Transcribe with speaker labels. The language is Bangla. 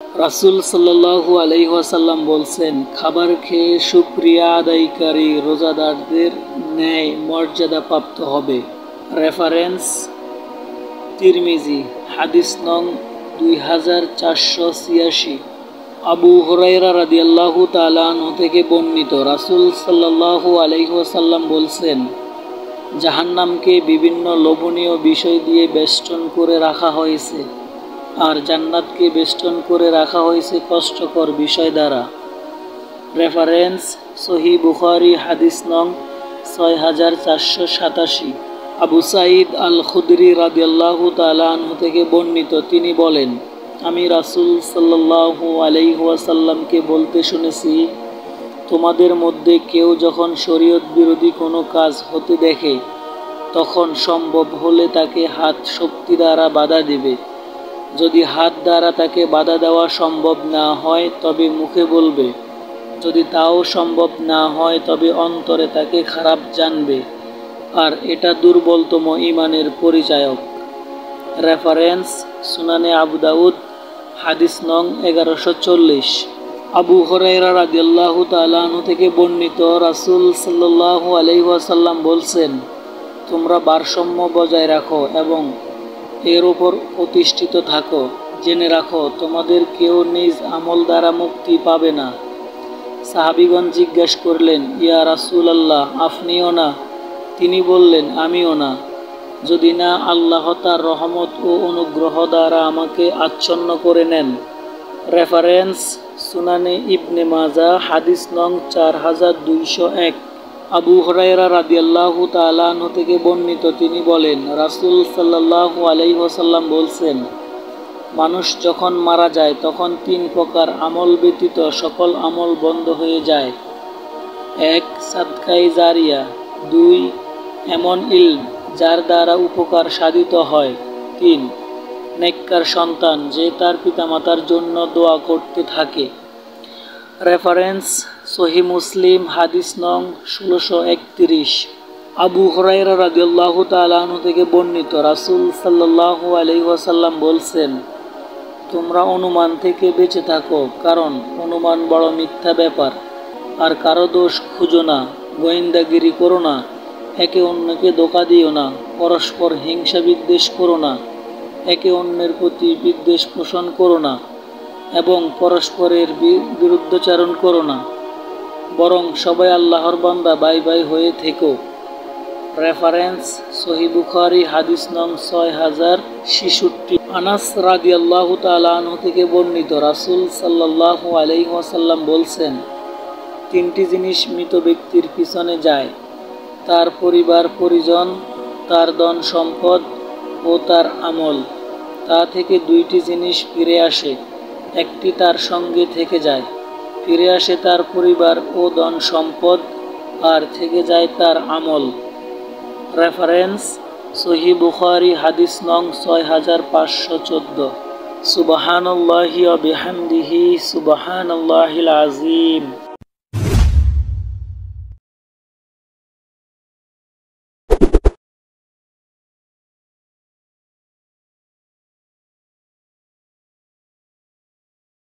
Speaker 1: রাসূল সাল্লাল্লাহু আলাইহি ওয়াসাল্লাম বলছেন, খাবার খেয়ে শুকরিয়া আদায়কারী রোজাদারদের ন্যায় মর্যাদাপ্রাপ্ত হবে। রেফারেন্স: তিরমিজি, হাদিস নং 2486। আবু হুরায়রা রাদিয়াল্লাহু তাআলা আনহু থেকে বর্ণিত, রাসূল সাল্লাল্লাহু আলাইহি ওয়াসাল্লাম বলছেন, জাহান্নামকে বিভিন্ন লোভনীয় বিষয় দিয়ে বেষ্টন করে রাখা হয়েছে, আর জান্নাতকে বেষ্টন করে রাখা হয়েছে কষ্টকর বিষয় দ্বারা। রেফারেন্স: সহিহ বুখারী, হাদিস নং 6487। আবু সাঈদ আল খুদরি রাদিয়াল্লাহু তাআলা আনহু থেকে বর্ণিত, তিনি বলেন, আমি রাসূল সাল্লাল্লাহু আলাইহি ওয়াসাল্লামকে বলতে শুনেছি, তোমাদের মধ্যে কেউ যখন শরীয়ত বিরোধী কোনো কাজ হতে দেখে, তখন সম্ভব হলে তাকে হাত শক্তি দ্বারা বাধা দেবে। যদি হাত দ্বারা তাকে বাধা দেওয়া সম্ভব না হয় তবে মুখে বলবে, যদি তাও সম্ভব না হয় তবে অন্তরে তাকে খারাপ জানবে, আর এটা দুর্বলতম ঈমানের পরিচায়ক। রেফারেন্স: সুনানে আবু দাউদ, হাদিস নং 1140। আবু হুরায়রা রাদিয়াল্লাহু তাআলা আনহু থেকে বর্ণিত, রাসূল সাল্লাল্লাহু আলাইহি ওয়াসাল্লাম বলছেন, তোমরা ভারসাম্য বজায় রাখো এবং এর উপর প্রতিষ্ঠিত থাকো। জেনে রাখো, তোমাদের কেউ নিজ আমল দ্বারা মুক্তি পাবে না। সাহাবীগণ জিজ্ঞাসা করলেন, ইয়া রাসূলাল্লাহ, আপনিও না? তিনি বললেন, আমিও না, যদি না আল্লাহ তার রহমত ও অনুগ্রহ দ্বারা আমাকে আচ্ছন্ন করে নেন। রেফারেন্স: সুনানে ইবনে মাজাহ, হাদিস নং 4201। আবু হুরায়রা রাদিয়াল্লাহু তাআলা আনহু থেকে বর্ণিত, তিনি বলেন, রাসূল সাল্লাল্লাহু আলাইহি ওয়াসাল্লাম বলছেন, মানুষ যখন মারা যায় তখন 3 প্রকার আমল ব্যতীত সকল আমল বন্ধ হয়ে যায়। 1. সাদকায়ে জারিয়া। 2. এমন ইলম যার দ্বারা উপকার সাধিত হয়। 3. নেককার সন্তান যে তার পিতামাতার জন্য দোয়া করতে থাকে। রেফারেন্স: সহিহ মুসলিম, হাদিস নং 1631। আবু হুরায়রা রাদিয়াল্লাহু তাআলা আনহু থেকে বর্ণিত, রাসূল সাল্লাল্লাহু আলাইহি ওয়াসাল্লাম বলছেন, তোমরা অনুমান থেকে বেঁচে থাকো, কারণ অনুমান বড় মিথ্যা ব্যাপার। আর কারো দোষ খুঁজো না, গোয়েন্দাগিরি করো না, একে অন্যকে ধোঁকা দিও না, পরস্পর হিংসা বিদ্বেষ করো না, একে অন্যের প্রতি বিদ্বেষ পোষণ করো না এবং পরস্পরের বিরুদ্ধাচরণ করো না, বরং সবাই আল্লাহর বান্দা ভাই ভাই হয়ে থেকো। রেফারেন্স: সহিহ বুখারী, হাদিস নং 6066। আনাস রাদিয়াল্লাহু তাআলা আনহু থেকে বর্ণিত, রাসূল সাল্লাল্লাহু আলাইহি ওয়াসাল্লাম বলছেন, 3টি জিনিস মৃত ব্যক্তির পিছনে যায়, তার পরিবার পরিজন, তার ধন সম্পদ ও তার আমল। তা থেকে 2টি জিনিস ফিরে আসে, একটি তার সঙ্গে থেকে যায়, ফিরে আসে তার পরিবার ও ধন সম্পদ, আর থেকে যায় তার আমল। রেফারেন্স: সহিহ বুখারী, হাদিস নং 6514। সুবহানাল্লাহি ওয়া বিহামদিহি, সুবহানাল্লাহিল আযীম।